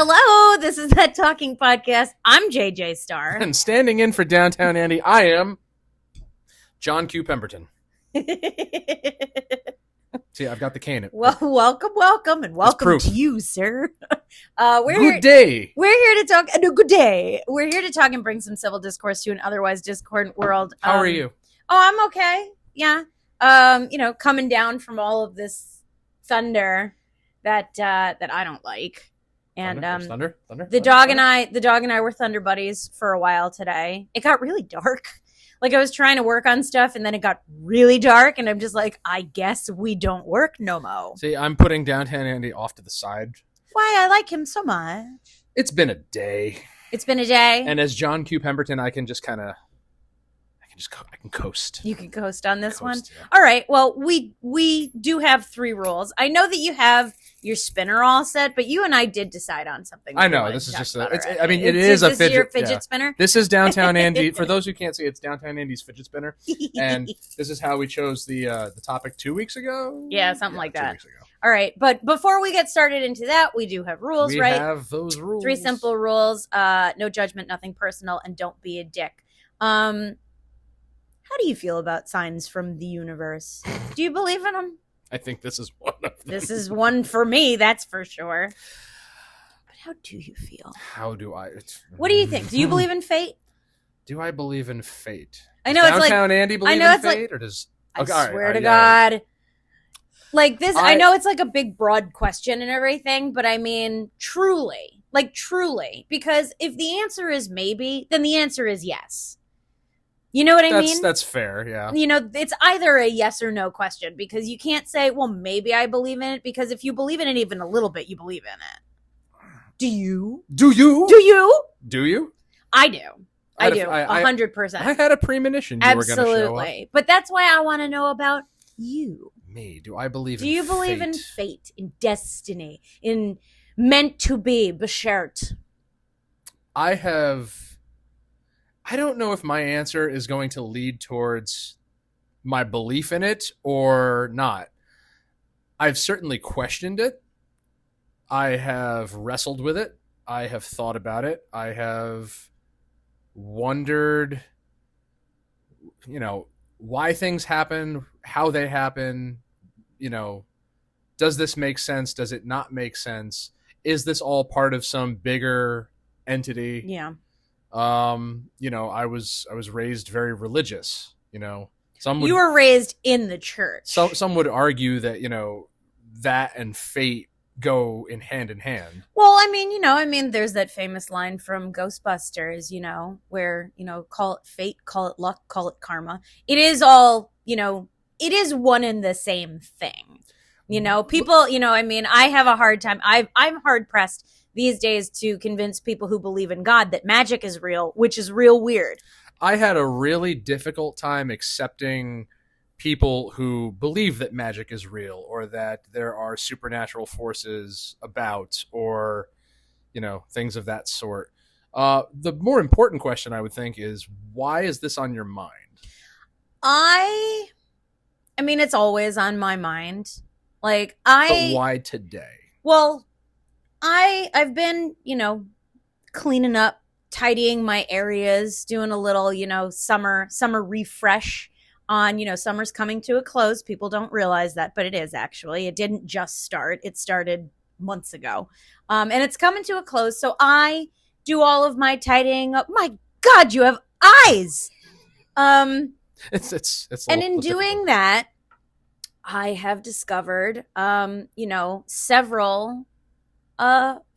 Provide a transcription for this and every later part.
Hello, this is That Talking Podcast. I'm JJ Starr. And standing in for Downtown Andy, I am John Q. Pemberton. See, I've got the cane. Well, welcome, and welcome to you, sir. Good day. We're here to talk. Good day. We're here to talk and bring some civil discourse to an otherwise discordant world. How are you? Oh, I'm okay. Yeah. Coming down from all of this thunder that I don't like. And thunder. The dog and I were thunder buddies for a while today. It got really dark. Like I was trying to work on stuff and then it got really dark and I'm just like, I guess we don't work no mo. See, I'm putting Downtown Andy off to the side. Why? I like him so much. It's been a day. It's been a day. And as John Q. Pemberton, I can coast. You can coast on this one. Yeah. All right. Well, we do have 3 rules. I know that you have your spinner all set, but you and I did decide on something. I know this is just it is a fidget. Your fidget spinner. This is Downtown Andy. For those who can't see, it's Downtown Andy's fidget spinner, and this is how we chose the topic 2 weeks ago. Yeah, something like that. 2 weeks ago. All right, but before we get started into that, we do have rules, right? We have those rules. 3 simple rules: no judgment, nothing personal, and don't be a dick. How do you feel about signs from the universe? Do you believe in them? I think this is one of them. This is one for me, that's for sure. But how do you feel? How do I? What do you think? Do you believe in fate? Do I believe in fate? I know does it's like Downtown Andy believe in fate, or does? Okay, I swear to God. Like this, I know it's like a big, broad question and everything, but I mean, truly, because if the answer is maybe, then the answer is yes. You know what I mean? That's fair, yeah. You know, it's either a yes or no question because you can't say, well, maybe I believe in it, because if you believe in it even a little bit, you believe in it. Do you? Do you? Do you? Do you? I do. I do. 100%. I had a premonition you were going to show up. But that's why I want to know about you. Me. Do I believe in fate? Do you believe in fate, in destiny, in meant to be, beschert? I don't know if my answer is going to lead towards my belief in it or not. I've certainly questioned it. I have wrestled with it. I have thought about it. I have wondered, why things happen, how they happen, does this make sense? Does it not make sense? Is this all part of some bigger entity? Yeah. I was raised very religious, You were raised in the church. Some would argue that, that and fate go in hand. Well, I mean, there's that famous line from Ghostbusters, where, call it fate, call it luck, call it karma. It is all, it is one and the same thing. People, I have a hard time. I'm hard pressed these days to convince people who believe in God that magic is real, which is real weird. I had a really difficult time accepting people who believe that magic is real or that there are supernatural forces about or, things of that sort. The more important question I would think is, why is this on your mind? I mean, it's always on my mind. But why today? Well, I've been, cleaning up, tidying my areas, doing a little, summer refresh on, summer's coming to a close. People don't realize that, but it is actually. It didn't just start. It started months ago. And it's coming to a close. So I do all of my tidying up. My God, you have eyes. It's and in doing that, I have discovered, several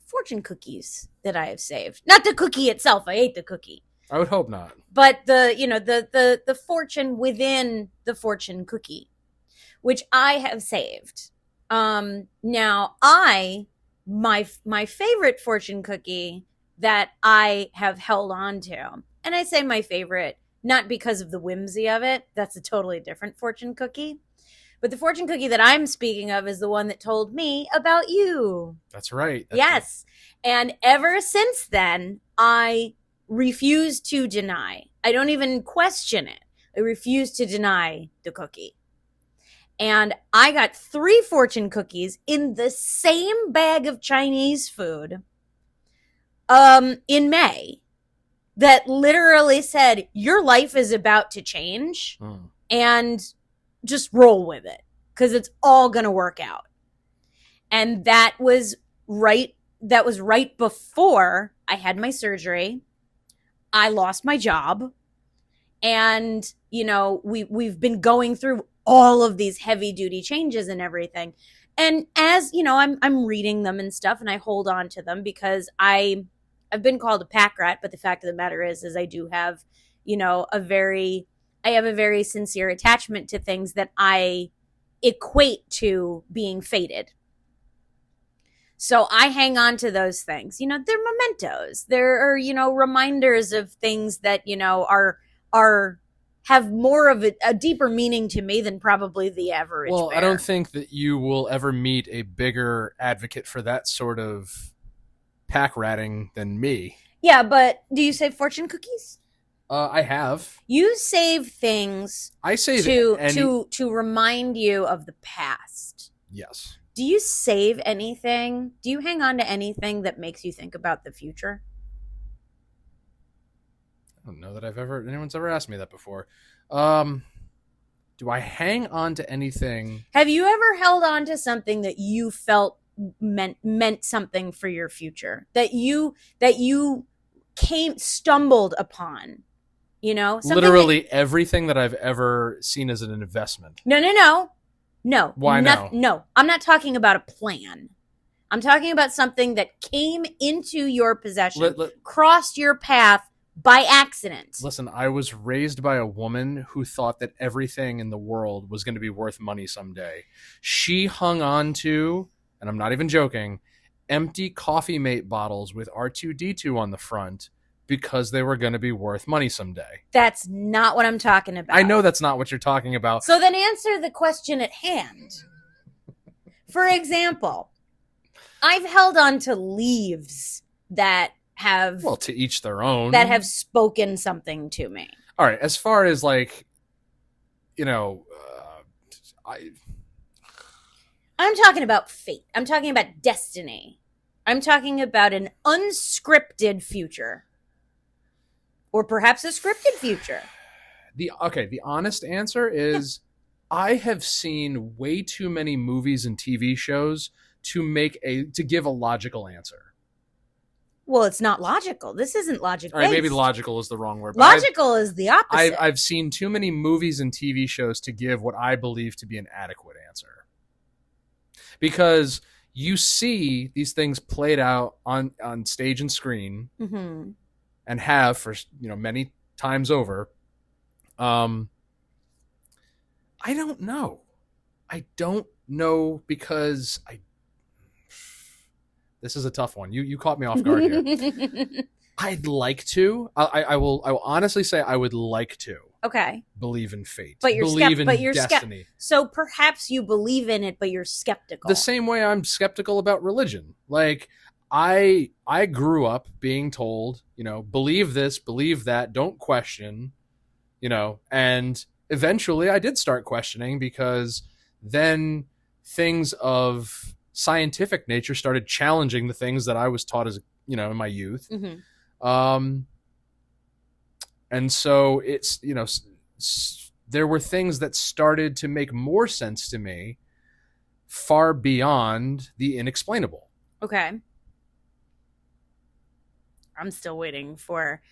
fortune cookies that I have saved. Not the cookie itself. I ate the cookie. I would hope not. But the fortune within the fortune cookie, which I have saved. Now my favorite fortune cookie that I have held on to, and I say my favorite not because of the whimsy of it. That's a totally different fortune cookie. But the fortune cookie that I'm speaking of is the one that told me about you. That's right. Yes. And ever since then, I refuse to deny. I don't even question it. I refuse to deny the cookie. And I got 3 fortune cookies in the same bag of Chinese food in May that literally said, your life is about to change and just roll with it because it's all going to work out. And that was right before I had my surgery. I lost my job. And, you know, we've been going through all of these heavy duty changes and everything. And as, you know, I'm reading them and stuff, and I hold on to them because I've been called a pack rat, but the fact of the matter is I do have, you know, I have a very sincere attachment to things that I equate to being fated. So I hang on to those things. You know, they're mementos. There are, you know, reminders of things that, you know, have more of a deeper meaning to me than probably the average bear. I don't think that you will ever meet a bigger advocate for that sort of pack ratting than me. Yeah, but do you save fortune cookies? I have. You save things I save to remind you of the past. Yes. Do you save anything? Do you hang on to anything that makes you think about the future? I don't know that anyone's ever asked me that before. Do I hang on to anything? Have you ever held on to something that you felt meant something for your future? That you stumbled upon? You know? Literally everything that I've ever seen as an investment. No. Why no? No, I'm not talking about a plan. I'm talking about something that came into your possession, crossed your path by accident. Listen, I was raised by a woman who thought that everything in the world was going to be worth money someday. She hung on to, and I'm not even joking, empty Coffee Mate bottles with R2-D2 on the front because they were going to be worth money someday. That's not what I'm talking about. I know that's not what you're talking about. So then answer the question at hand. For example, I've held on to leaves that have... Well, to each their own. That have spoken something to me. All right, as far as like, you know, I'm talking about fate. I'm talking about destiny. I'm talking about an unscripted future. Or perhaps a scripted future. The honest answer is I have seen way too many movies and TV shows to give a logical answer. Well, it's not logical. This isn't logic-based. All right, maybe logical is the wrong word. Logical is the opposite. I've seen too many movies and TV shows to give what I believe to be an adequate answer. Because you see these things played out on stage and screen. Mm-hmm. And have for, you know, many times over. I don't know. Because this is a tough one. You caught me off guard here. I'd like to. I will honestly say I would like to. Okay. Believe in fate. But believe in destiny. So perhaps you believe in it, but you're skeptical. The same way I'm skeptical about religion. Like, I grew up being told, you know, believe this, believe that, don't question, you know, and eventually I did start questioning because then things of scientific nature started challenging the things that I was taught as, you know, in my youth. Mm-hmm. And so it's, you know, there were things that started to make more sense to me far beyond the inexplainable. Okay. I'm waiting for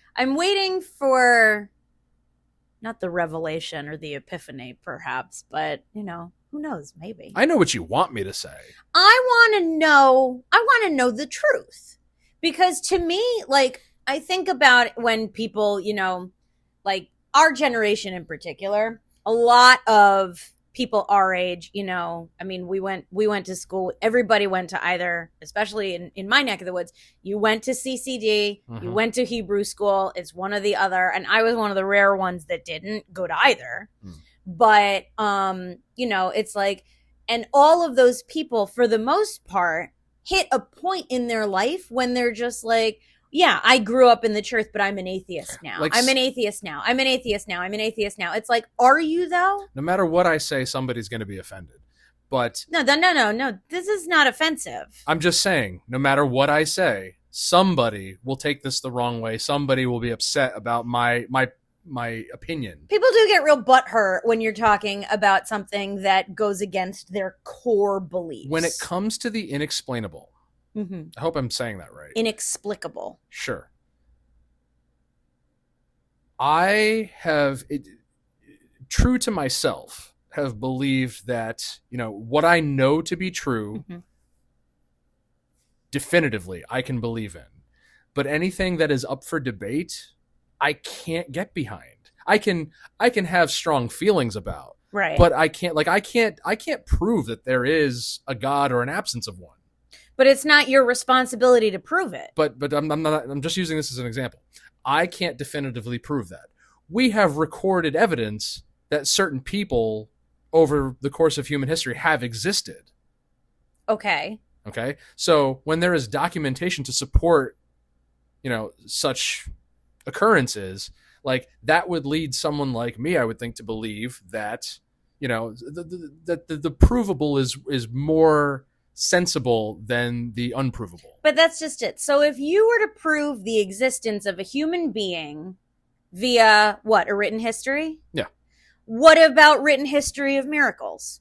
not the revelation or the epiphany, perhaps, but, you know, who knows? Maybe. I know what you want me to say. I want to know the truth. Because to me, like, I think about when people, you know, like our generation in particular, a lot of people our age, you know, I mean, we went to school. Everybody went to either, especially in my neck of the woods, you went to CCD, mm-hmm. You went to Hebrew school. It's one or the other. And I was one of the rare ones that didn't go to either. Mm. But, you know, it's like, and all of those people, for the most part, hit a point in their life when they're just like, yeah, I grew up in the church, but I'm an atheist now. Like, I'm an atheist now. I'm an atheist now. I'm an atheist now. It's like, are you though? No matter what I say, somebody's going to be offended. But no. This is not offensive. I'm just saying, no matter what I say, somebody will take this the wrong way. Somebody will be upset about my opinion. People do get real butthurt when you're talking about something that goes against their core beliefs. When it comes to the inexplainable, I hope I'm saying that right. Inexplicable. Sure. I have, true to myself, have believed that, what I know to be true, definitively, I can believe in. But anything that is up for debate, I can't get behind. I can have strong feelings about. Right. But I can't prove that there is a God or an absence of one. But it's not your responsibility to prove it. But I'm just using this as an example. I can't definitively prove that. We have recorded evidence that certain people over the course of human history have existed. Okay. So when there is documentation to support, such occurrences, like that would lead someone like me, I would think, to believe that, the provable is more sensible than the unprovable. But that's just it. So if you were to prove the existence of a human being via what, a written history? Yeah. What about written history of miracles?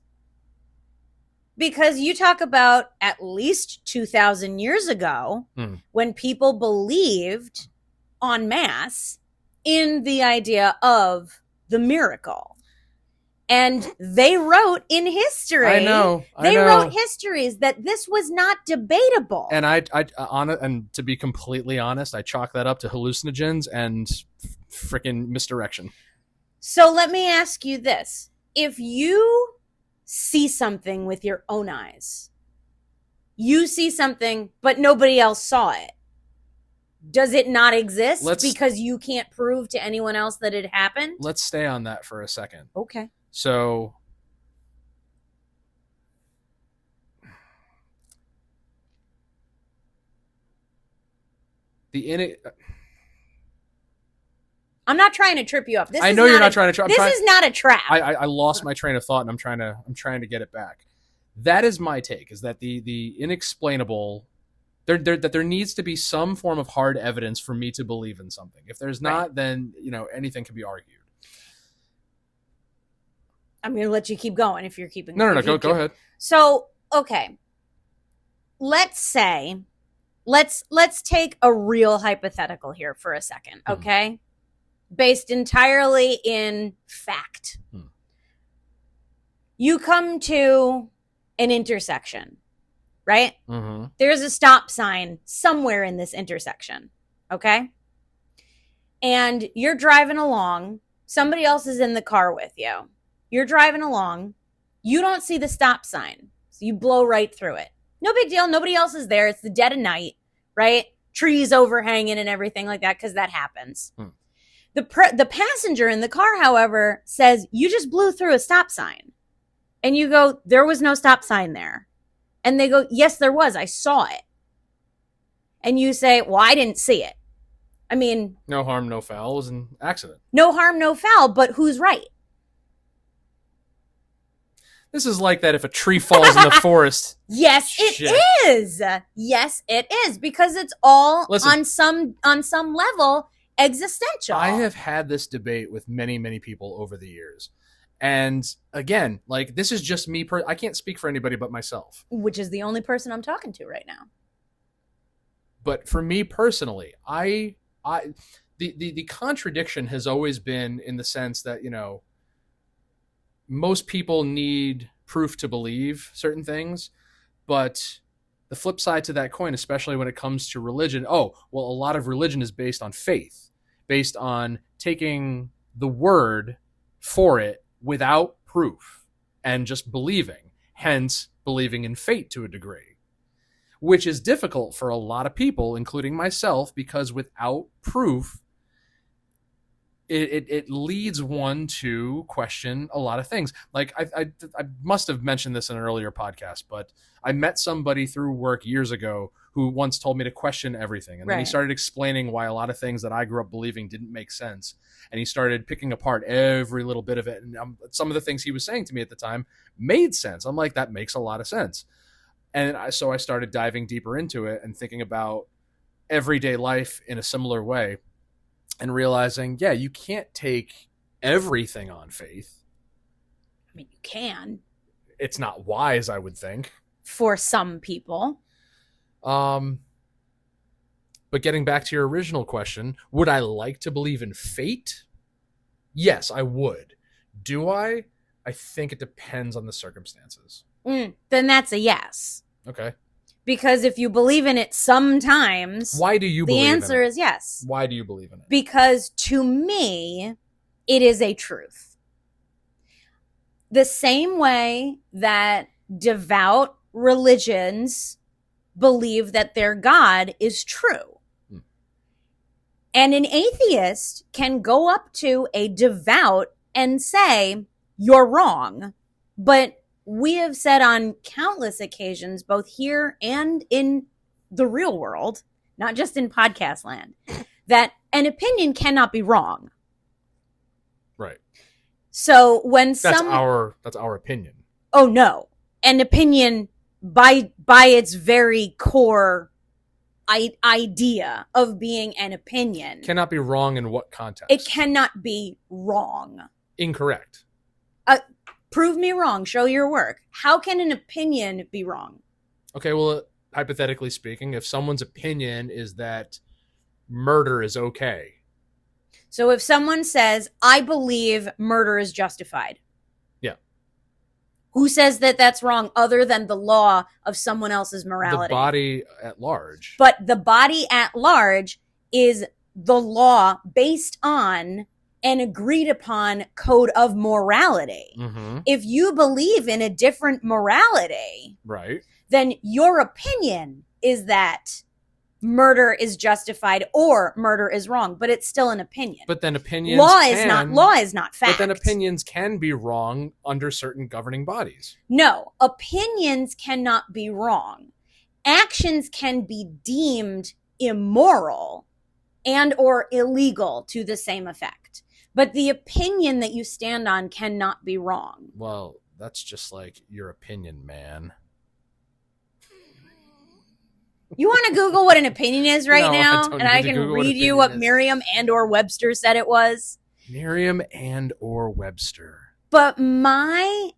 Because you talk about at least 2,000 years ago when people believed en masse in the idea of the miracle. And they wrote in history. I know. They wrote histories that this was not debatable. And and to be completely honest, I chalk that up to hallucinogens and freaking misdirection. So let me ask you this. If you see something with your own eyes, you see something, but nobody else saw it, does it not exist because you can't prove to anyone else that it happened? Let's stay on that for a second. Okay. So I'm not trying to trip you up. I know you're not trying to trap. This is not a trap. I lost my train of thought, and I'm trying to get it back. That is my take: is that the inexplainable, that there needs to be some form of hard evidence for me to believe in something. If there's not, then anything can be argued. I'm going to let you keep going if you're keeping. No, go ahead. So, okay. Let's say, let's take a real hypothetical here for a second, okay? Based entirely in fact. You come to an intersection, right? There's a stop sign somewhere in this intersection, okay? And you're driving along. Somebody else is in the car with you. You're driving along. You don't see the stop sign. So you blow right through it. No big deal. Nobody else is there. It's the dead of night, right? Trees overhanging and everything like that, because that happens. The passenger in the car, however, says, you just blew through a stop sign. And you go, there was no stop sign there. And they go, yes, there was. I saw it. And you say, well, I didn't see it. I mean, no harm, no foul. It was an accident. No harm, no foul. But who's right? This is like that if a tree falls in the forest. Yes, it is. Yes, it is. Because it's all on some level existential. I have had this debate with many, many people over the years. And again, like, this is just me. I can't speak for anybody but myself. Which is the only person I'm talking to right now. But for me personally, the contradiction has always been in the sense that, most people need proof to believe certain things, but the flip side to that coin, especially when it comes to religion, a lot of religion is based on faith, based on taking the word for it without proof and just believing, hence believing in fate to a degree, which is difficult for a lot of people, including myself, because without proof, it leads one to question a lot of things. Like I must have mentioned this in an earlier podcast, but I met somebody through work years ago who once told me to question everything. And then he started explaining why a lot of things that I grew up believing didn't make sense. And he started picking apart every little bit of it. And some of the things he was saying to me at the time made sense. I'm like, that makes a lot of sense. And so I started diving deeper into it and thinking about everyday life in a similar way and realizing, yeah, you can't take everything on faith. I mean, you can. It's not wise, I would think. For some people. But getting back to your original question, would I like to believe in fate? Yes, I would. Do I? I think it depends on the circumstances. Then that's a yes. Okay. Because if you believe in it sometimes, why do you believe in it? The answer is yes. Why do you believe in it? Because to me, it is a truth. The same way that devout religions believe that their God is true. And an atheist can go up to a devout and say, you're wrong. But we have said on countless occasions, both here and in the real world, not just in podcast land, that an opinion cannot be wrong. Right. So when that's our opinion. Oh no. An opinion by its very core idea of being an opinion cannot be wrong in what context? It cannot be wrong. Incorrect. Prove me wrong. Show your work. How can an opinion be wrong? Okay, well, hypothetically speaking, if someone's opinion is that murder is okay. So if someone says, I believe murder is justified. Yeah. Who says that that's wrong other than the law of someone else's morality? The body at large. But the body at large is the law based on an agreed upon code of morality. Mm-hmm. If you believe in a different morality, right, then your opinion is that murder is justified or murder is wrong, but it's still an opinion. But then opinions law is not fact. But then opinions can be wrong under certain governing bodies. No, opinions cannot be wrong. Actions can be deemed immoral and or illegal to the same effect. But the opinion that you stand on cannot be wrong. Well, that's just like your opinion, man. You want to Google what an opinion is right now? I don't and I need to can Google read you what Merriam and or Webster said it was. Merriam and or Webster. But my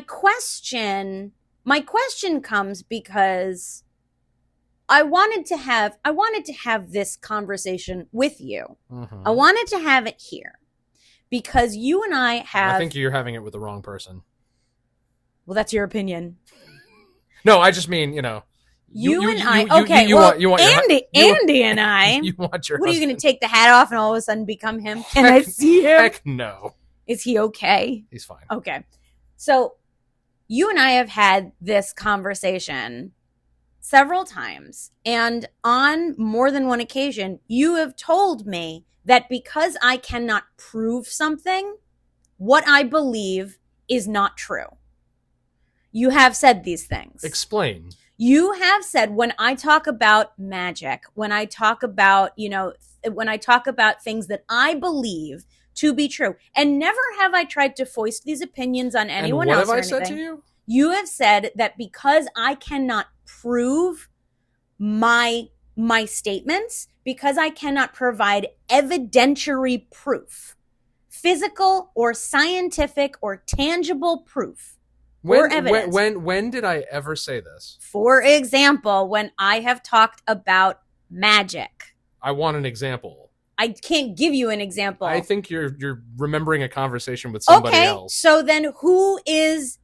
question comes because I wanted to have this conversation with you. Mm-hmm. I wanted to have it here because you and I have. I think you're having it with the wrong person. Well, that's your opinion. No, I just mean, You want Andy and I. You want your What are you husband. going to take the hat off and all of a sudden become him? Can I see him? Heck no. Is he okay? He's fine. Okay. So you and I have had this conversation several times, and on more than one occasion, you have told me that because I cannot prove something, what I believe is not true. You have said these things. Explain. You have said when I talk about magic, when I talk about, when I talk about things that I believe to be true, and never have I tried to foist these opinions on anyone else. What have I said to you? You have said that because I cannot prove my statements, because I cannot provide evidentiary proof, physical or scientific or tangible proof, When did I ever say this? For example, when I have talked about magic. I want an example. I can't give you an example. I think you're remembering a conversation with somebody else. So then who is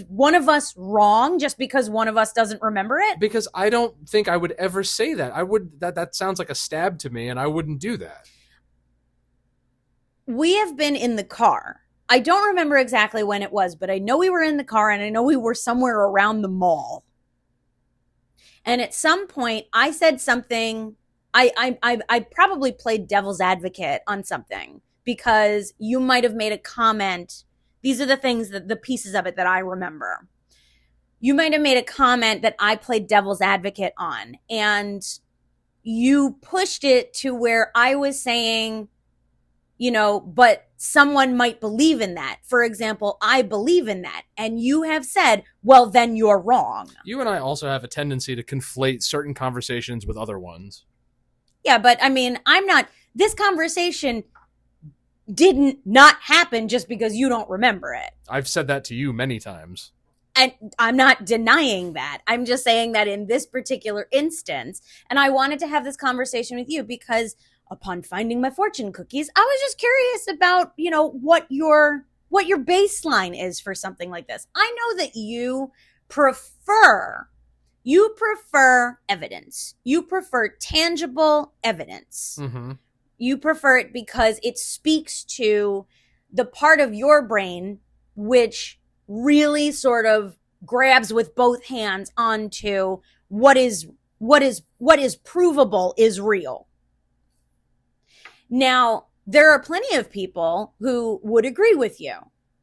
one of us wrong just because one of us doesn't remember it? Because I don't think I would ever say that. That sounds like a stab to me, and I wouldn't do that. We have been in the car. I don't remember exactly when it was, but I know we were in the car and I know we were somewhere around the mall. And at some point I said something, I probably played devil's advocate on something because you might have made a comment. These are the things the pieces of it that I remember. You might have made a comment that I played devil's advocate on, and you pushed it to where I was saying, but someone might believe in that. For example, I believe in that. And you have said, well, then you're wrong. You and I also have a tendency to conflate certain conversations with other ones. Yeah, but I mean, this conversation didn't not happen just because you don't remember it. I've said that to you many times. And I'm not denying that. I'm just saying that in this particular instance, and I wanted to have this conversation with you because upon finding my fortune cookies, I was just curious about, what your baseline is for something like this. I know that you prefer evidence. You prefer tangible evidence. Mm-hmm. You prefer it because it speaks to the part of your brain which really sort of grabs with both hands onto what is provable is real. Now, there are plenty of people who would agree with you.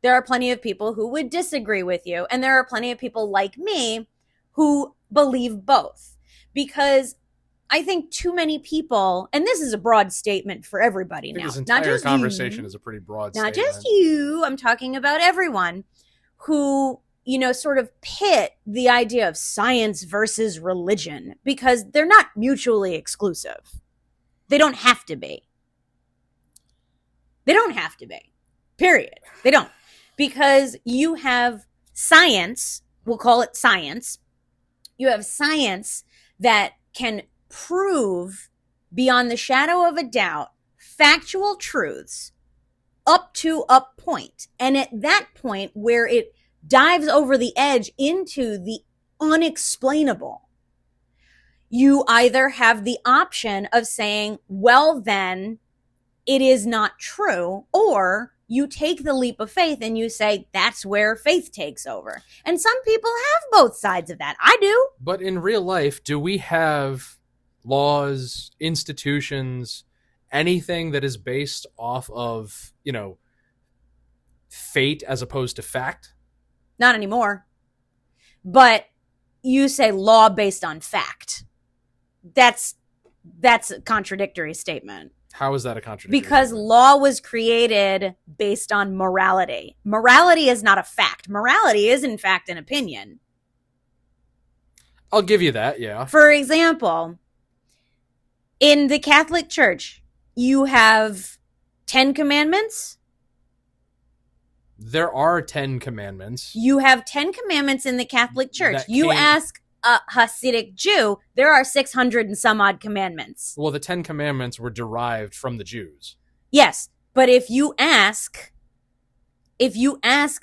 There are plenty of people who would disagree with you. And there are plenty of people like me who believe both. Because I think too many people, and this is a broad statement for everybody now. This entire conversation is a pretty broad statement. Not just you. I'm talking about everyone who, sort of pit the idea of science versus religion because they're not mutually exclusive. They don't have to be. They don't have to be. Period. They don't. Because you have science, we'll call it science. You have science that can prove beyond the shadow of a doubt factual truths up to a point. And at that point where it dives over the edge into the unexplainable, you either have the option of saying, well, then it is not true, or you take the leap of faith and you say, that's where faith takes over. And some people have both sides of that. I do. But in real life, do we have laws, institutions, anything that is based off of, fate as opposed to fact? Not anymore. But you say law based on fact. That's a contradictory statement. How is that a contradiction? Because law was created based on morality. Morality is not a fact. Morality is, in fact, an opinion. I'll give you that, yeah. For example, in the Catholic Church, you have 10 commandments. There are 10 commandments. You have 10 commandments in the Catholic Church. You ask a Hasidic Jew, there are 600 and some odd commandments. Well, the 10 commandments were derived from the Jews. Yes, but if you ask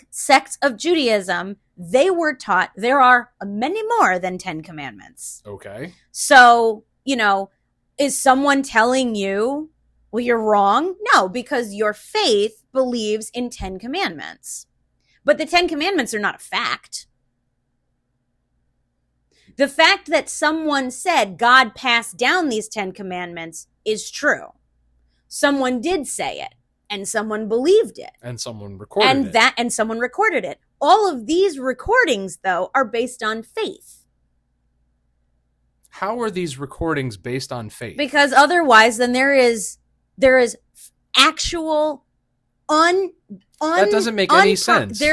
sects of Judaism, they were taught there are many more than 10 commandments. Okay. So, is someone telling you, well, you're wrong? No, because your faith believes in 10 commandments. But the 10 commandments are not a fact. The fact that someone said God passed down these 10 commandments is true. Someone did say it, and someone believed it. And someone recorded it. And someone recorded it. All of these recordings, though, are based on faith. How are these recordings based on faith? Because otherwise, then there is actual that doesn't make any sense.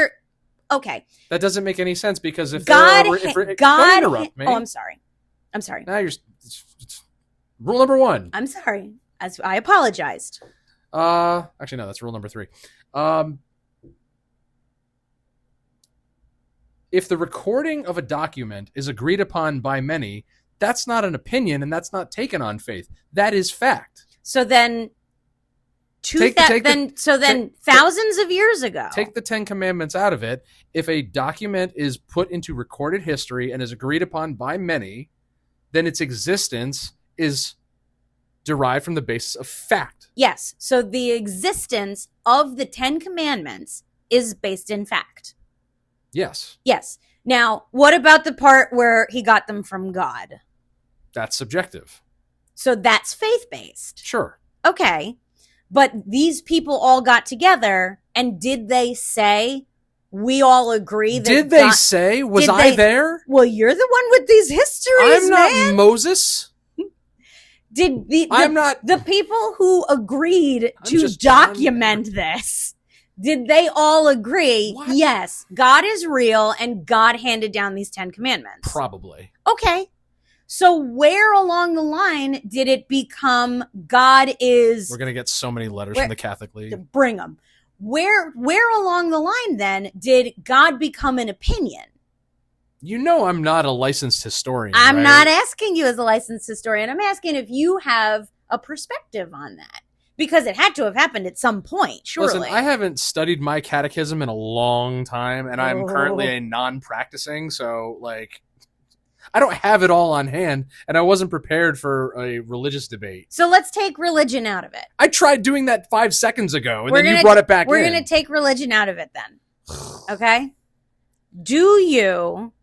Okay. That doesn't make any sense because if God, don't interrupt me. Oh, I'm sorry. Now it's rule number 1. I'm sorry. I apologized. Actually, no, that's rule number 3. If the recording of a document is agreed upon by many, that's not an opinion and that's not taken on faith. That is fact. So then thousands of years ago. Take the 10 commandments out of it. If a document is put into recorded history and is agreed upon by many, then its existence is derived from the basis of fact. Yes. So the existence of the 10 commandments is based in fact. Yes. Yes. Now, what about the part where he got them from God? That's subjective. So that's faith-based. Sure. Okay. But these people all got together, and did they say, we all agree that Did they say? Was I there? Well, you're the one with these histories, I'm not Moses. Did I'm not the people who agreed to document this? Did they all agree? What? Yes, God is real and God handed down these 10 commandments. Probably. Okay. So where along the line did it become God is... We're going to get so many letters from the Catholic League. Bring them. Where along the line then did God become an opinion? You know I'm not a licensed historian, I'm right? not asking you as a licensed historian. I'm asking if you have a perspective on that. Because it had to have happened at some point, surely. Listen, I haven't studied my catechism in a long time, and I'm currently a non-practicing, so, like, I don't have it all on hand, and I wasn't prepared for a religious debate. So let's take religion out of it. I tried doing that 5 seconds ago, and then you brought it back in. We're going to take religion out of it then. Okay? Do you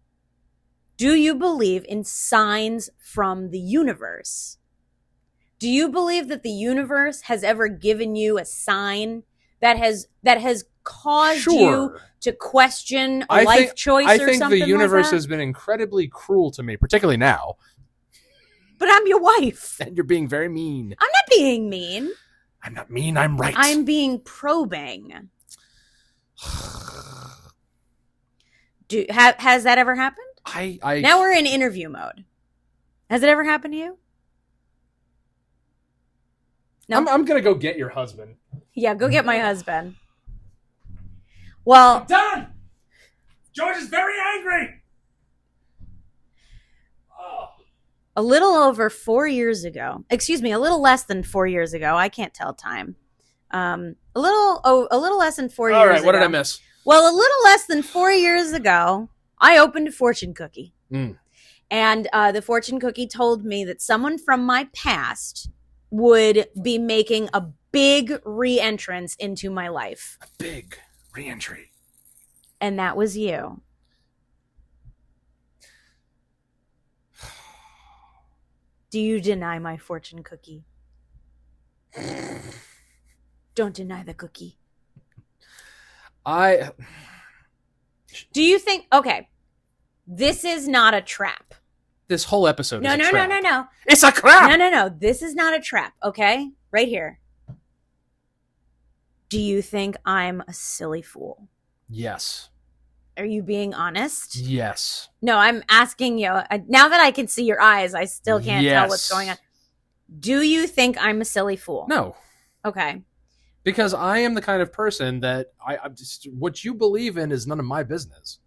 believe in signs from the universe? Do you believe that the universe has ever given you a sign that has caused you to question a life choice or something like that? I think the universe has been incredibly cruel to me, particularly now. But I'm your wife. And you're being very mean. I'm not being mean. I'm not mean, I'm right. I'm being probing. Has that ever happened? Now we're in interview mode. Has it ever happened to you? No? I'm going to go get your husband. Yeah, go get my husband. Well... I'm done! George is very angry! Oh. A little over 4 years ago, a little less than 4 years ago, I can't tell time. A little less than 4 years ago. All right, what did I miss? Well, a little less than 4 years ago, I opened a fortune cookie. And the fortune cookie told me that someone from my past would be making a big re-entrance into my life. A big re-entry. And that was you. Do you deny my fortune cookie? Don't deny the cookie. Do you think... Okay. This is not a trap. This whole episode is a trap. No. It's a trap! No. This is not a trap, okay? Right here. Do you think I'm a silly fool? Yes. Are you being honest? Yes. No, I'm asking you. Now that I can see your eyes, I still can't tell what's going on. Do you think I'm a silly fool? No. Okay. Because I am the kind of person that I'm just, what you believe in is none of my business.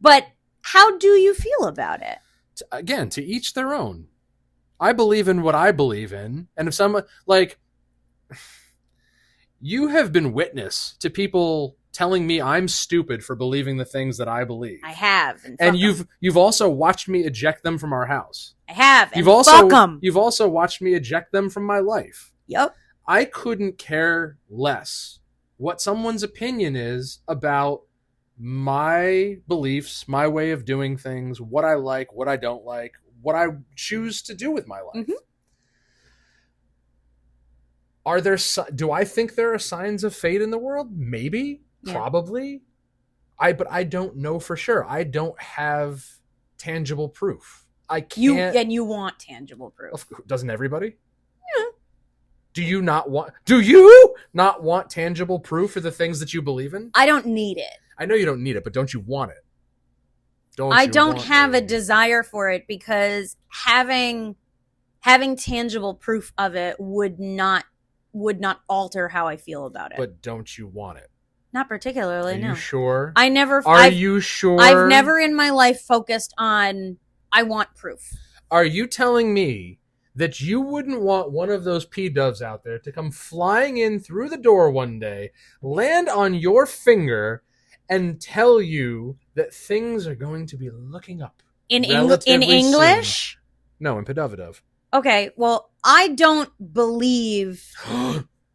But how do you feel about it? Again, to each their own. I believe in what I believe in. And if someone, like, you have been witness to people telling me I'm stupid for believing the things that I believe. I have. And you've also watched me eject them from our house. I have. And you've also watched me eject them from my life. Yep. I couldn't care less what someone's opinion is about my beliefs, my way of doing things, what I like, what I don't like, what I choose to do with my life. Mm-hmm. Do I think there are signs of fate in the world? Maybe, probably. But I don't know for sure. I don't have tangible proof. I can't. And you want tangible proof. Doesn't everybody? Yeah. Do you not want tangible proof for the things that you believe in? I don't need it. I know you don't need it, but don't you want it? I don't have a desire for it because having tangible proof of it would not alter how I feel about it. But don't you want it? Not particularly, no. Are you sure? Are you sure? I've never in my life focused on I want proof. Are you telling me that you wouldn't want one of those P-doves out there to come flying in through the door one day, land on your finger, and tell you that things are going to be looking up in English? Soon? No, in Pedovidov. Okay, well, I don't believe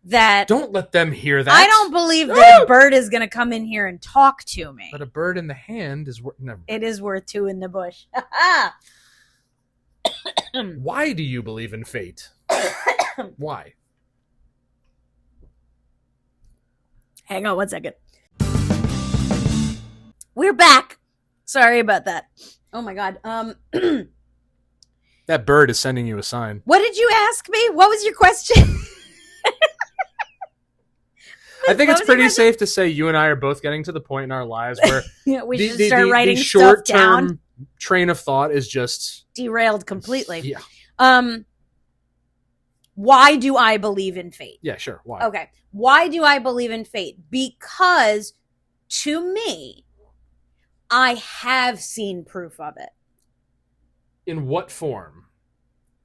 that... Don't let them hear that. I don't believe that a bird is going to come in here and talk to me. But a bird in the hand is worth... It is worth two in the bush. Why do you believe in fate? Why? Hang on 1 second. We're back. Sorry about that. Oh my god. That bird is sending you a sign. What did you ask me? What was your question? I think it's pretty safe to say you and I are both getting to the point in our lives where we should start writing stuff down. train of thought is just derailed completely. Yeah. Why do I believe in fate? Yeah, sure. Why? Okay. Why do I believe in fate? Because to me, I have seen proof of it. In what form?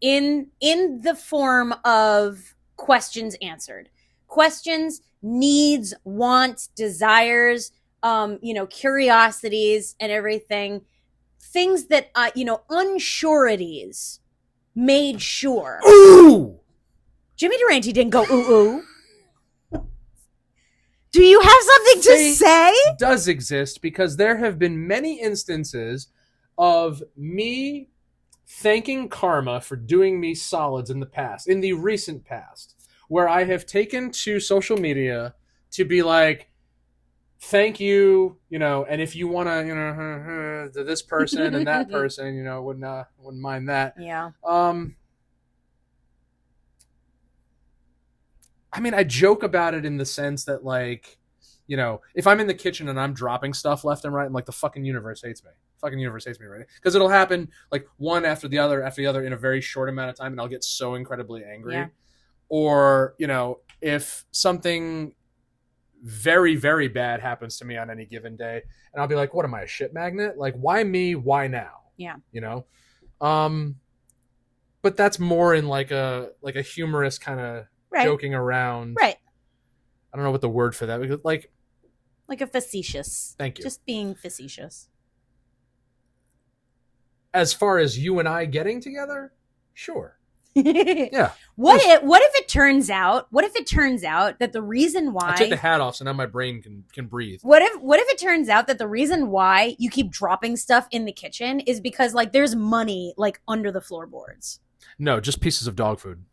In the form of questions answered. Questions, needs, wants, desires, curiosities and everything. Things that, unsureties made sure. Ooh! Jimmy Durante didn't go ooh ooh. Do you have something to say? Does exist because there have been many instances of me thanking karma for doing me solids in the recent past, where I have taken to social media to be like, thank you, and if you want to, this person and that person, wouldn't mind that. Yeah. I mean, I joke about it in the sense that, like, if I'm in the kitchen and I'm dropping stuff left and right, I'm like, the fucking universe hates me. Fucking universe hates me, right? Because it'll happen, like, one after the other in a very short amount of time, and I'll get so incredibly angry. Yeah. Or, if something very, very bad happens to me on any given day, and I'll be like, what am I, a shit magnet? Like, why me? Why now? Yeah. But that's more in like a humorous kind of joking around. Right. I don't know what the word for that is. Like a facetious. Thank you. Just being facetious. As far as you and I getting together, sure. Yeah. What if it turns out that the reason why I took the hat off so now my brain can breathe. What if it turns out that the reason why you keep dropping stuff in the kitchen is because, like, there's money, like, under the floorboards? No, just pieces of dog food.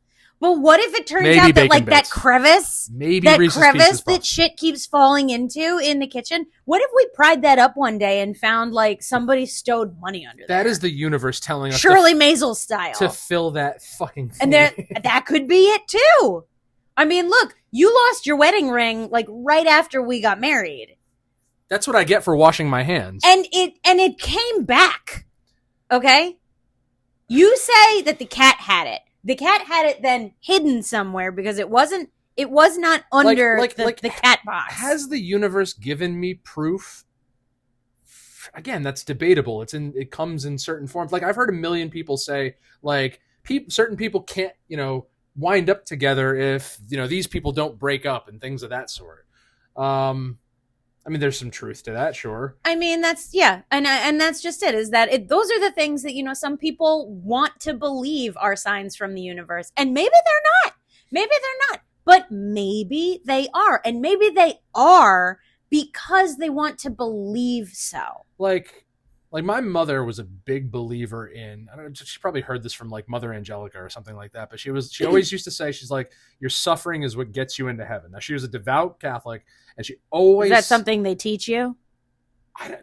But what if it turns out that, like, that crevice that shit keeps falling into in the kitchen? What if we pried that up one day and found, like, somebody stowed money under there? That is the universe telling us Shirley Maisel style to fill that fucking thing. And that could be it too. I mean, look, you lost your wedding ring, like, right after we got married. That's what I get for washing my hands. And it came back. Okay? You say that the cat had it. The cat had it then hidden somewhere because it was not under the cat box. Has the universe given me proof? Again, that's debatable. It comes in certain forms. Like, I've heard a million people say, like, certain people can't, wind up together if, these people don't break up and things of that sort. I mean, there's some truth to that, sure. I mean, that's, yeah. And that's just it, is that those are the things that, some people want to believe are signs from the universe. And maybe they're not. Maybe they're not. But maybe they are. And maybe they are because they want to believe so. Like my mother was a big believer in, I don't know, she probably heard this from, like, Mother Angelica or something like that, but she always used to say, she's like, your suffering is what gets you into heaven. Now, she was a devout Catholic, and she always... Is that something they teach you?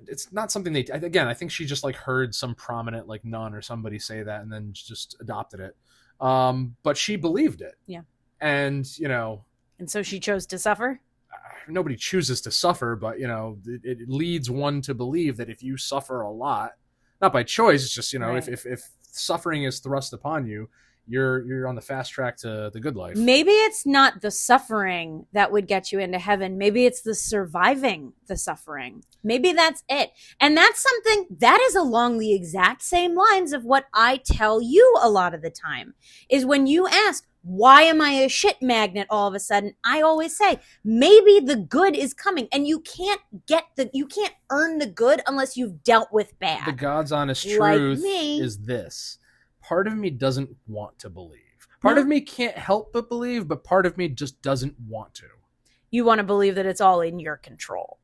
It's not something again, I think she just, like, heard some prominent, like, nun or somebody say that and then just adopted it. But she believed it. Yeah. And, And so she chose to suffer? Nobody chooses to suffer, but, it leads one to believe that if you suffer a lot, not by choice, it's just, right. if suffering is thrust upon you, you're on the fast track to the good life. Maybe it's not the suffering that would get you into heaven. Maybe it's the surviving the suffering. Maybe that's it. And that's something that is along the exact same lines of what I tell you a lot of the time, is when you ask, why am I a shit magnet all of a sudden? I always say, maybe the good is coming, and you can't earn the good unless you've dealt with bad. The God's honest truth is this. Part of me doesn't want to believe. Part of me can't help but believe, but part of me just doesn't want to. You want to believe that it's all in your control.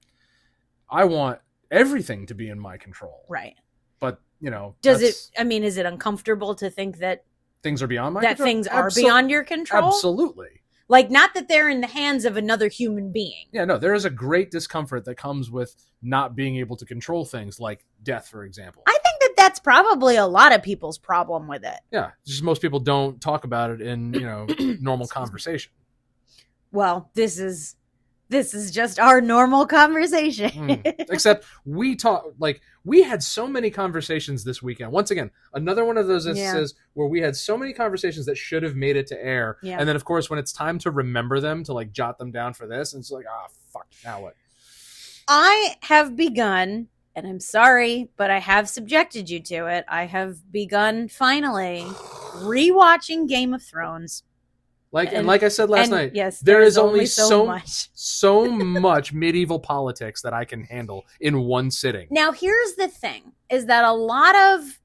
I want everything to be in my control. Right. But, is it uncomfortable to think that things are beyond my control? That things are beyond your control? Absolutely. Like, not that they're in the hands of another human being. Yeah, no, there is a great discomfort that comes with not being able to control things, like death, for example. I think that's probably a lot of people's problem with it. Yeah, just most people don't talk about it in, normal conversation. Well, this is This is just our normal conversation. Except we had so many conversations this weekend. Once again, another one of those instances where we had so many conversations that should have made it to air. Yeah. And then, of course, when it's time to remember them, to like jot them down for this, and it's like, fuck, now what? I have begun, and I'm sorry, but I have subjected you to it. I have begun finally rewatching Game of Thrones. And like I said last night, yes, there is only so much. so much medieval politics that I can handle in one sitting. Now, here's the thing: is that a lot of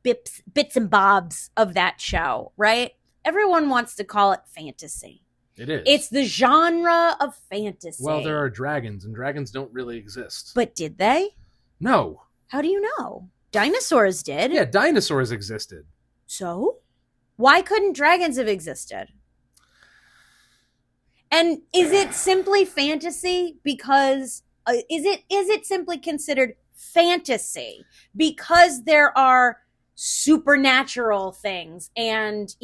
bits and bobs of that show, right? Everyone wants to call it fantasy. It is. It's the genre of fantasy. Well, there are dragons, and dragons don't really exist. But did they? No. How do you know? Dinosaurs did. Yeah, dinosaurs existed. So? Why couldn't dragons have existed? And is it simply fantasy because is it simply considered fantasy because there are supernatural things and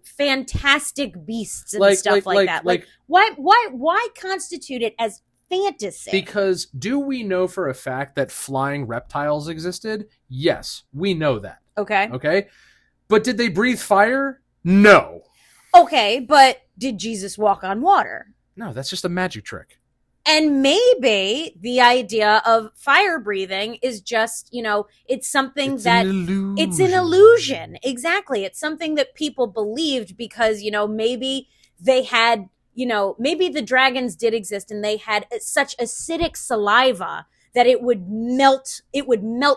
fantastic beasts and stuff like that? Why constitute it as fantasy? Because do we know for a fact that flying reptiles existed? Yes, we know that. Okay. But did they breathe fire? No. Okay, but did Jesus walk on water? No, that's just a magic trick. And maybe the idea of fire breathing is just, it's something it's an illusion. Exactly. It's something that people believed because, maybe they had, maybe the dragons did exist and they had such acidic saliva that it would melt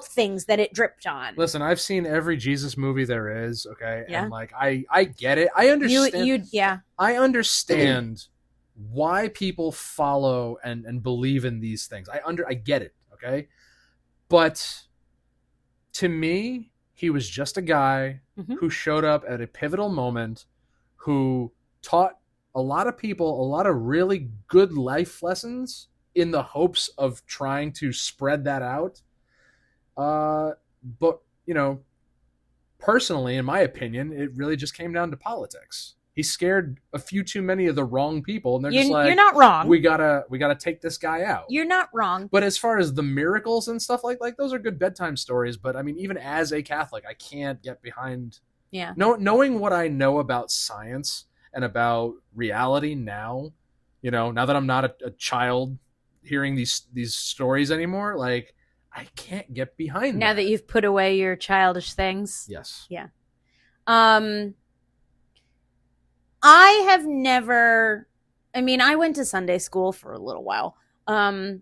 things that it dripped on. Listen, I've seen every Jesus movie there is, okay? Yeah. And I get it. I understand. I understand why people follow and believe in these things. I get it, okay? But to me, he was just a guy who showed up at a pivotal moment, who taught a lot of people a lot of really good life lessons in the hopes of trying to spread that out. But, personally, in my opinion, it really just came down to politics. He scared a few too many of the wrong people, and they're just like, "You're not wrong. We gotta take this guy out." You're not wrong. But as far as the miracles and stuff like those are good bedtime stories. But I mean, even as a Catholic, I can't get behind. Yeah. Knowing what I know about science and about reality now, now that I'm not a child hearing these stories anymore, like I can't get behind now that you've put away your childish things. Yes. Yeah. I have never, I went to Sunday school for a little while. And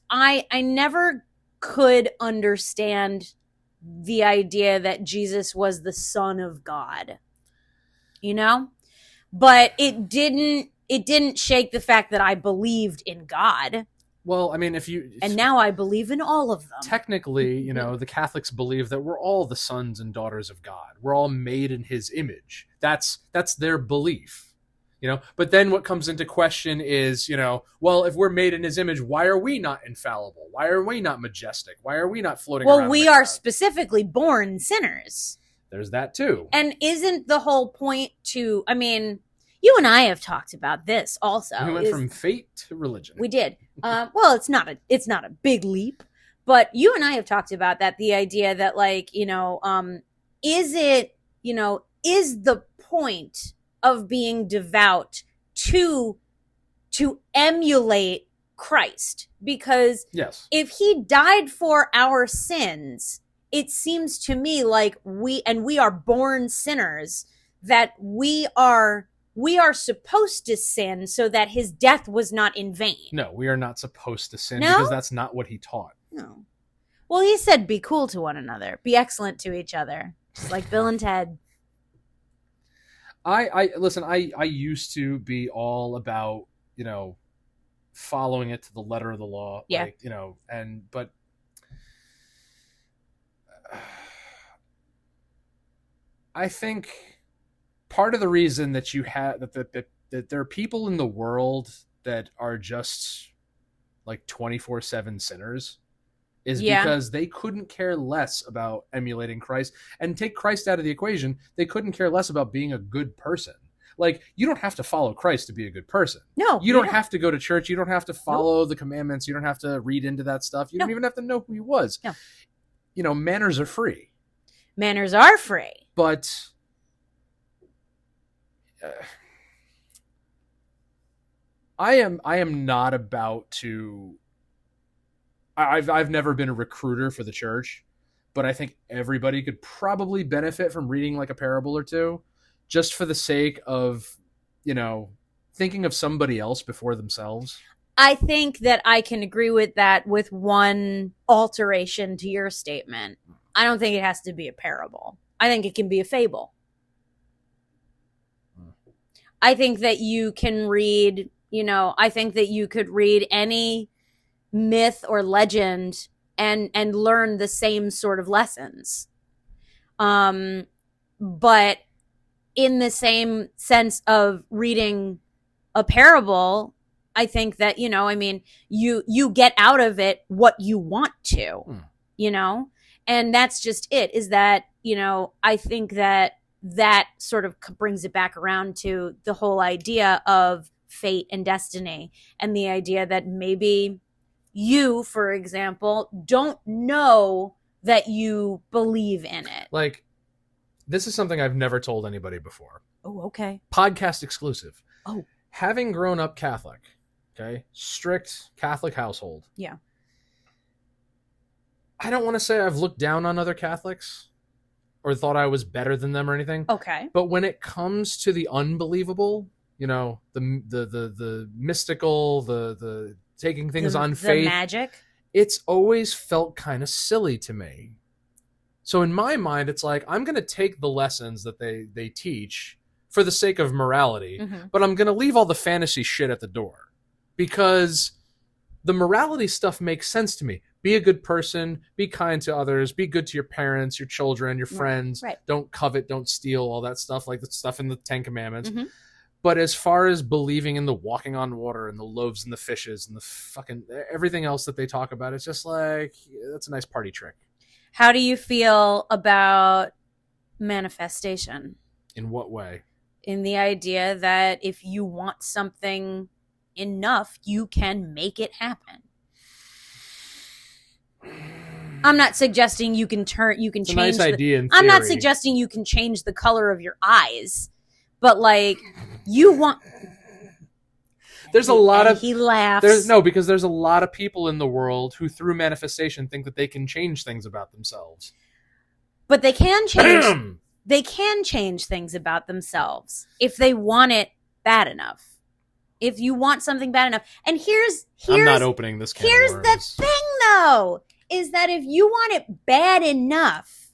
I never could understand the idea that Jesus was the Son of God, but it didn't shake the fact that I believed in God. Well, and now I believe in all of them. Technically, the Catholics believe that we're all the sons and daughters of God. We're all made in his image. That's their belief, But then what comes into question is, well, if we're made in his image, why are we not infallible? Why are we not majestic? Why are we not floating around? Well, we are specifically born sinners. There's that too. And isn't the whole point to, you and I have talked about this also. We went from faith to religion. We did. Well, it's not a big leap, but you and I have talked about that. The idea that is the point of being devout to emulate Christ? Because yes, if he died for our sins, it seems to me like we are born sinners, that we are supposed to sin so that his death was not in vain. No, we are not supposed to sin because that's not what he taught. No. Well, he said be cool to one another. Be excellent to each other. Just like Bill and Ted. Listen, I used to be all about, following it to the letter of the law. Yeah. But I think part of the reason that you have that there are people in the world that are just like 24/7 sinners is because they couldn't care less about emulating Christ. And take Christ out of the equation, they couldn't care less about being a good person. Like, you don't have to follow Christ to be a good person. No, You don't have to go to church. You don't have to follow the commandments. You don't have to read into that stuff. You don't even have to know who he was. No. You know, manners are free. Manners are free. But I am not about to. I've never been a recruiter for the church, but I think everybody could probably benefit from reading like a parable or two, just for the sake of, you know, thinking of somebody else before themselves. I think that I can agree with that with one alteration to your statement. I don't think it has to be a parable. I think it can be a fable. I think that you can read, you know, I think that you could read any myth or legend and learn the same sort of lessons. But in the same sense of reading a parable, I think that, you know, I mean, you get out of it what you want to, you know, and that's just it, is that, you know, I think that sort of brings it back around to the whole idea of fate and destiny, and the idea that maybe you, for example, don't know that you believe in it. Like, this is something I've never told anybody before. Oh, okay. Podcast exclusive. Oh. Having grown up Catholic, okay, strict Catholic household. Yeah. I don't want to say I've looked down on other Catholics or thought I was better than them or anything. Okay. But when it comes to the unbelievable, you know, the mystical, the taking things on faith, the magic, it's always felt kind of silly to me. So in my mind, it's like, I'm going to take the lessons that they teach for the sake of morality, but I'm going to leave all the fantasy shit at the door, because the morality stuff makes sense to me. Be a good person, be kind to others, be good to your parents, your children, your friends. Right. Don't covet, don't steal, all that stuff, like the stuff in the Ten Commandments. But as far as believing in the walking on water and the loaves and the fishes and the fucking everything else that they talk about, it's just like, that's a nice party trick. How do you feel about manifestation? In what way? In the idea that if you want something enough, you can make it happen. I'm not suggesting you can change. It's a nice idea in theory. I'm not suggesting you can change the color of your eyes, but like, you want. There's a lot of. He laughs. Because there's a lot of people in the world who, through manifestation, think that they can change things about themselves. But they can change. They can change things about themselves if they want it bad enough. If you want something bad enough, and here's I'm not opening this can of Here's worms. the thing, though, is that if you want it bad enough,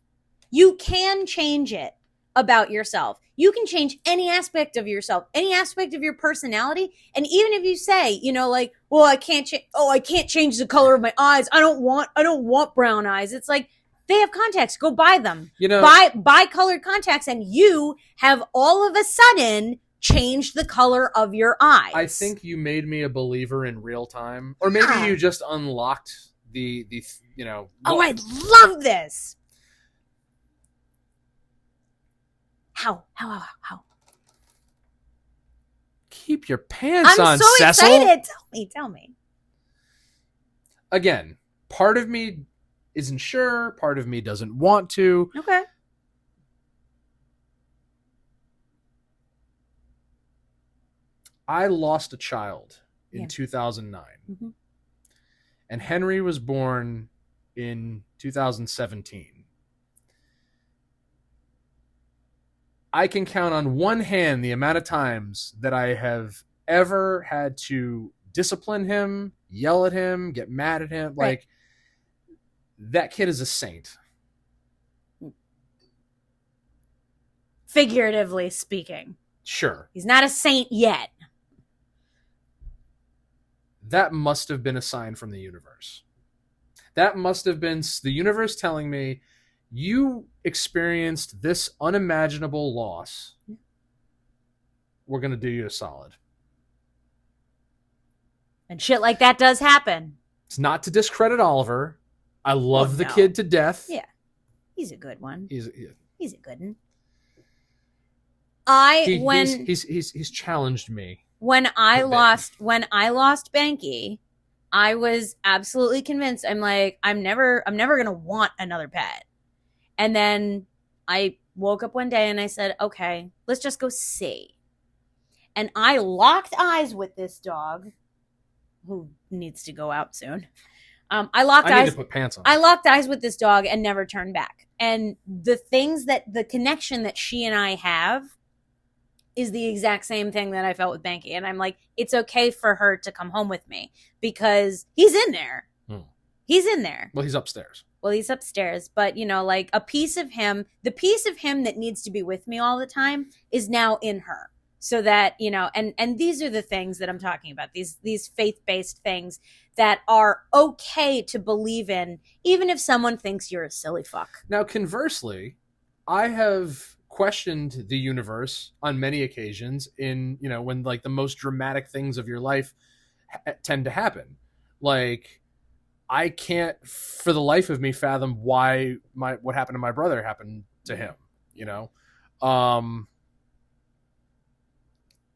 you can change it about yourself. You can change any aspect of yourself, any aspect of your personality. And even if you say, you know, like, well, I can't change the color of my eyes. I don't want brown eyes. It's like, they have contacts. Go buy them. You know, buy colored contacts, and you have all of a sudden changed the color of your eyes. I think you made me a believer in real time, or maybe you just unlocked the you know. Oh, I love this. How? Keep your pants on, I'm so Cecil. excited. Tell me. Again, part of me isn't sure. Part of me doesn't want to. Okay. I lost a child in 2009. And Henry was born in 2017. I can count on one hand the amount of times that I have ever had to discipline him, yell at him, get mad at him. Right. Like, that kid is a saint. Figuratively speaking. Sure. He's not a saint yet. That must have been a sign from the universe. That must have been the universe telling me, you experienced this unimaginable loss. We're going to do you a solid. And shit like that does happen. It's not to discredit Oliver. I love the kid to death. Yeah. He's a good one. He's a good one. He's challenged me. When I lost Banky, I was absolutely convinced. I'm like, I'm never gonna want another pet. And then I woke up one day and I said, okay, let's just go see. And I locked eyes with this dog, who needs to go out soon. I need to put pants on. I locked eyes with this dog and never turned back. And the connection that she and I have is the exact same thing that I felt with Banky. And I'm like, it's okay for her to come home with me because he's in there. He's in there. Well, he's upstairs. But like a piece of him, the piece of him that needs to be with me all the time is now in her. So that, and these are the things that I'm talking about, these faith-based things that are okay to believe in, even if someone thinks you're a silly fuck. Now, conversely, I have questioned the universe on many occasions in, when like the most dramatic things of your life tend to happen. Like, I can't for the life of me fathom why what happened to my brother happened to him,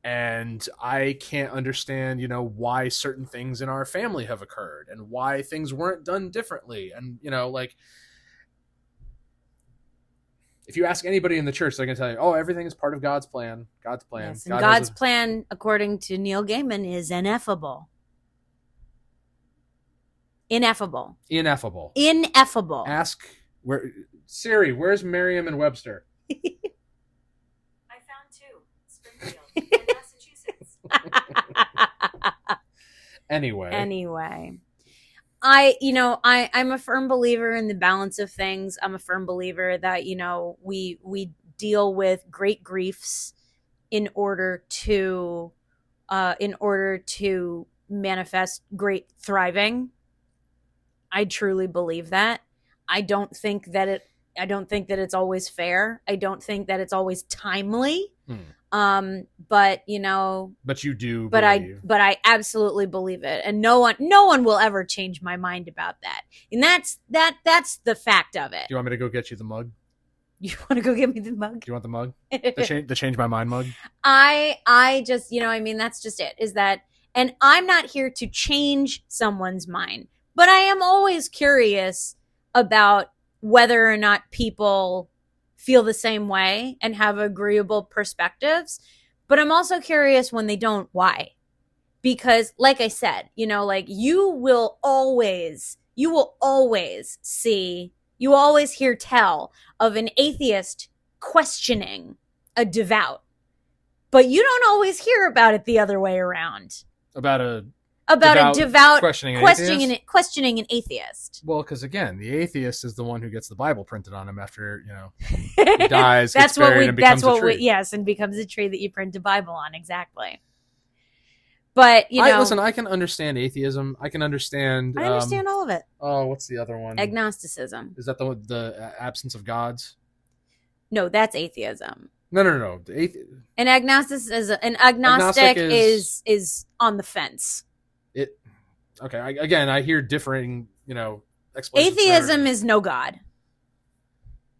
and I can't understand, why certain things in our family have occurred and why things weren't done differently. And, like, if you ask anybody in the church, they're going to tell you, oh, everything is part of God's plan. God's plan. Yes, and God's plan, according to Neil Gaiman, is ineffable. Ineffable. Ask Siri, where's Merriam and Webster? I found 2. Springfield and Massachusetts. Anyway. I'm a firm believer in the balance of things. I'm a firm believer that, we deal with great griefs in order to manifest great thriving. I truly believe that. I don't think that it's always fair. I don't think that it's always timely. But you do. But I absolutely believe it, and no one will ever change my mind about that. And that's the fact of it. Do you want me to go get you the mug? You want to go get me the mug? Do you want the mug? the change my mind mug? I just that's just it. Is that, and I'm not here to change someone's mind, but I am always curious about whether or not people feel the same way and have agreeable perspectives. But I'm also curious when they don't, why? Because like I said, you will always hear tell of an atheist questioning a devout. But you don't always hear about it the other way around. About a devout questioning an atheist. Well, because again, the atheist is the one who gets the Bible printed on him after he dies. And becomes a tree that you print a Bible on. Exactly. But I can understand atheism. I understand all of it. Oh, what's the other one? Agnosticism. Is that the absence of gods? No, that's atheism. No. An agnostic is on the fence. Okay. I hear differing, explanations. Atheism is no God.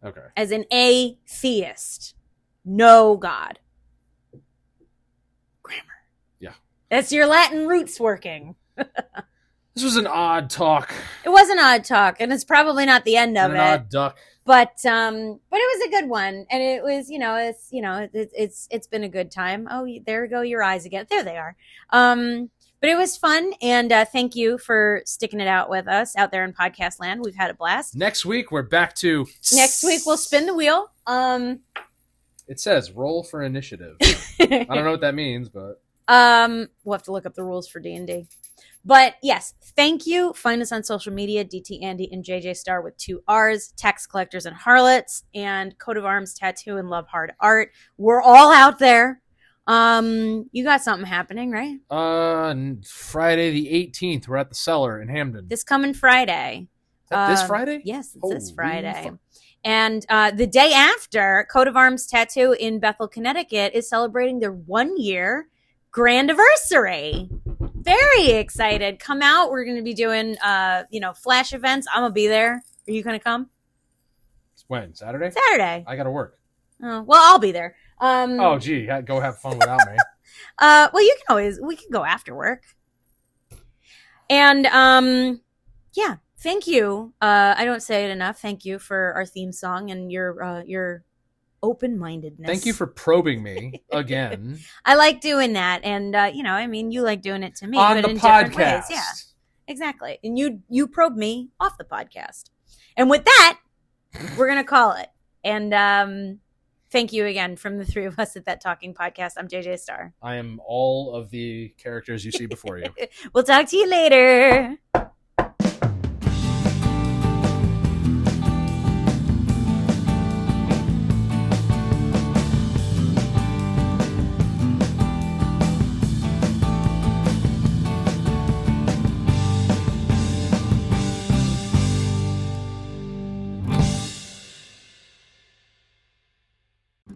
Okay. As an atheist, no God. Grammar. Yeah. That's your Latin roots working. This was an odd talk. It was an odd talk, and it's probably not the end of it. An odd duck. But it was a good one, and it was, it's been a good time. Oh, there go your eyes again. There they are. But it was fun, and thank you for sticking it out with us out there in podcast land. We've had a blast. Next week, we're back to... Next week, we'll spin the wheel. It says, roll for initiative. I don't know what that means, but... We'll have to look up the rules for D&D. But yes, thank you. Find us on social media, DT Andy and JJ Star with 2 R's, Tax Collectors and Harlots, and Coat of Arms Tattoo and Love Hard Art. We're all out there. You got something happening, right? Friday the 18th, we're at the Cellar in Hamden. This coming Friday. Is that this Friday? Yes, it's this Friday. And the day after, Coat of Arms Tattoo in Bethel, Connecticut is celebrating their 1-year grand anniversary. Very excited. Come out. We're going to be doing, flash events. I'm going to be there. Are you going to come? When? Saturday? Saturday. I got to work. Oh, well, I'll be there. Oh, gee, go have fun without me. Well, we can go after work. And yeah, thank you. I don't say it enough. Thank you for our theme song and your open-mindedness. Thank you for probing me again I like doing that, and I mean, you like doing it to me, on but the in different ways. podcast. Yeah, exactly. And you probe me off the podcast. And with that, we're gonna call it. And thank you again from the three of us at That Talking Podcast. I'm JJ Starr. I am all of the characters you see before you. We'll talk to you later.